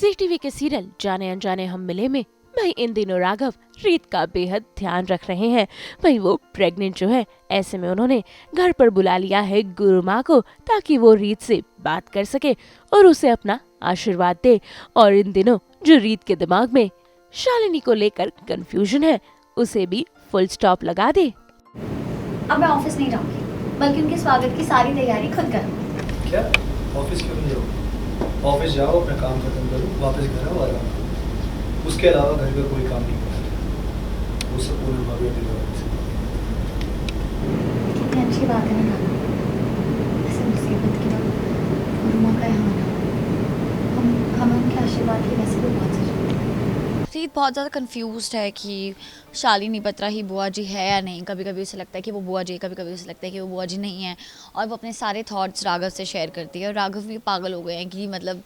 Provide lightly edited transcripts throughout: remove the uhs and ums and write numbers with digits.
जी TV के serial जाने अनजाने हम मिले में भाई इन दिनों राघव रीत का बेहद ध्यान रख रहे हैं। भाई वो प्रेग्नेंट जो है, ऐसे में उन्होंने घर पर बुला लिया है गुरु माँ को ताकि वो रीत से बात कर सके और उसे अपना आशीर्वाद दे। और इन दिनों जो रीत के दिमाग में शालिनी को लेकर कंफ्यूजन है, उसे भी फुल स्टॉप लगा दे। अब मैं ऑफिस नहीं जाऊंगी, बल्कि उनके स्वागत की सारी तैयारी खुद करूंगी। क्या? ऑफिस क्यों नहीं जाओ? ऑफिस जाओ, अपना काम खत्म करो, वापस घर आओ, आराम करो। उसके अलावा घर का कोई काम नहीं करना। वो सब पूरी भाभी अपनी तरफ से। कितनी अच्छी बात है ना, ऐसे मुसीबत के वक्त गुरुमा का यहाँ आना, हम उनके आशीर्वाद की वैसे भी बहुत जरूरी है। रीत बहुत ज़्यादा कंफ्यूज्ड है कि शालिनी बत्रा ही बुआ जी है या नहीं। कभी कभी उसे लगता है कि वो बुआ जी है, कभी कभी उसे लगता है कि वो बुआ जी नहीं है। और वो अपने सारे थॉट्स राघव से शेयर करती है और राघव भी पागल हो गए हैं कि मतलब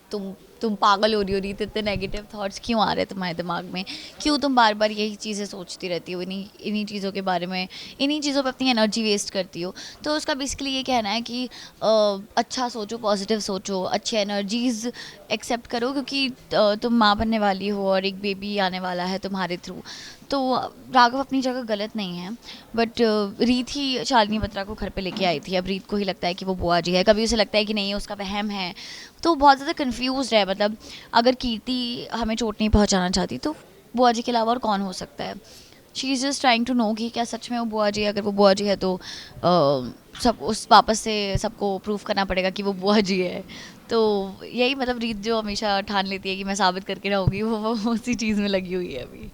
तुम पागल हो रही रीत, इतने नेगेटिव थॉट्स क्यों आ रहे हैं तुम्हारे दिमाग में, क्यों तुम बार बार यही चीज़ें सोचती रहती हो, इन्हीं चीज़ों के बारे में, इन्हीं चीज़ों पे अपनी एनर्जी वेस्ट करती हो। तो उसका बेसिकली ये कहना है कि अच्छा सोचो, पॉजिटिव सोचो, अच्छी एनर्जीज एक्सेप्ट करो, क्योंकि तुम माँ बनने वाली हो और एक बेबी आने वाला है तुम्हारे थ्रू। तो राघव अपनी जगह गलत नहीं है, बट रीत ही शालिनी बत्रा को घर पे लेके आई थी। अब रीत को ही लगता है कि वो बुआ जी है, कभी उसे लगता है कि नहीं उसका वहम है। तो बहुत ज़्यादा कंफ्यूज्ड है। मतलब अगर कीर्ति हमें चोट नहीं पहुंचाना चाहती तो बुआ जी के अलावा और कौन हो सकता है। She is just trying to know कि क्या सच में वो बुआ जी है। अगर वो बुआ जी है तो सब उस वापस से सबको प्रूफ करना पड़ेगा कि वो बुआ जी है। तो यही मतलब रीत जो हमेशा ठान लेती है कि मैं साबित करके रहूँगी, वो उसी चीज़ में लगी हुई है अभी।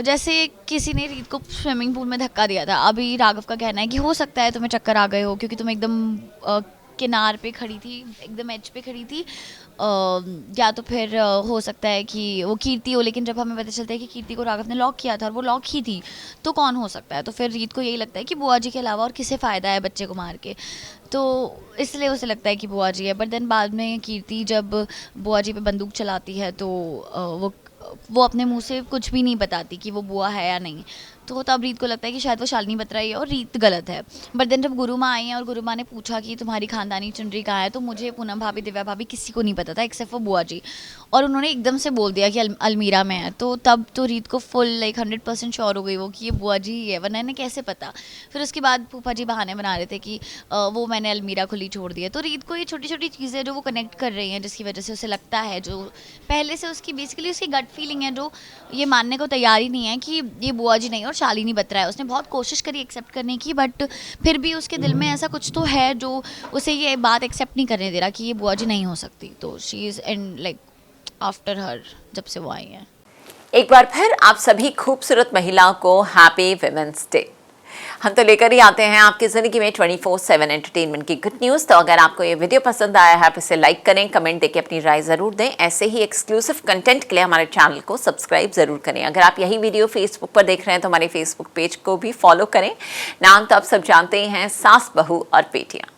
जैसे किसी ने रीत को स्विमिंग पूल में धक्का दिया था, अभी राघव का कहना है कि हो सकता है तुम्हें चक्कर आ गए हो क्योंकि तुम एकदम किनार पे खड़ी थी, एकदम एज पे खड़ी थी। या तो फिर हो सकता है कि वो कीर्ति हो, लेकिन जब हमें पता चलता है कि कीर्ति को राघव ने लॉक किया था और वो लॉक ही थी, तो कौन हो सकता है। तो फिर रीत को यही लगता है कि बुआ जी के अलावा और किसे फ़ायदा है बच्चे को मार के, तो इसलिए उसे लगता है कि बुआ जी है। बट देन बाद में कीर्ति जब बुआ जी पे बंदूक चलाती है तो वो अपने मुंह से कुछ भी नहीं बताती कि वो बुआ है या नहीं। तो तब रीत को लगता है कि शायद वो शालिनी बत्रा ही है और रीत गलत है। बट देन जब गुरु माँ आई हैं और गुरु माँ ने पूछा कि तुम्हारी खानदानी चुनरी कहाँ है, तो मुझे, पूनम भाभी, दिव्या भाभी, किसी को नहीं पता था एक्सेप्ट फॉर बुआ जी। और उन्होंने एकदम से बोल दिया कि अलमीरा में है। तो तब तो रीत को फुल 100% श्योर हो गई वो कि ये बुआ जी ही है, वरना इन्हें कैसे पता। फिर उसके बाद फूफा जी बहाने बना रहे थे कि वो मैंने अलमीरा खुली छोड़ दी है। तो रीत को ये छोटी छोटी चीज़ें जो वो कनेक्ट कर रही हैं, जिसकी वजह से उसे लगता है, जो पहले से उसकी बेसिकली उसकी गट फीलिंग है, जो ये मानने को तैयार ही नहीं है कि ये बुआ जी नहीं और शालिनी बत्रा है। उसने बहुत कोशिश करी एक्सेप्ट करने की, बट फिर भी उसके दिल में ऐसा कुछ तो है जो उसे ये बात एक्सेप्ट नहीं करने दे रहा कि ये बुआ जी नहीं हो सकती। तो she is and like after her, जब से वो आई हैं। एक बार फिर आप सभी खूबसूरत महिलाओं को हैप्पी वुमेन्स डे। हम तो लेकर ही आते हैं आपकी ज़िंदगी में 24/7 एंटरटेनमेंट की गुड न्यूज़। तो अगर आपको ये वीडियो पसंद आया है तो इसे लाइक करें, कमेंट देके अपनी राय ज़रूर दें। ऐसे ही एक्सक्लूसिव कंटेंट के लिए हमारे चैनल को सब्सक्राइब ज़रूर करें। अगर आप यही वीडियो फेसबुक पर देख रहे हैं तो हमारे फेसबुक पेज को भी फॉलो करें। नाम तो आप सब जानते ही हैं, सास, बहू और बेटियाँ।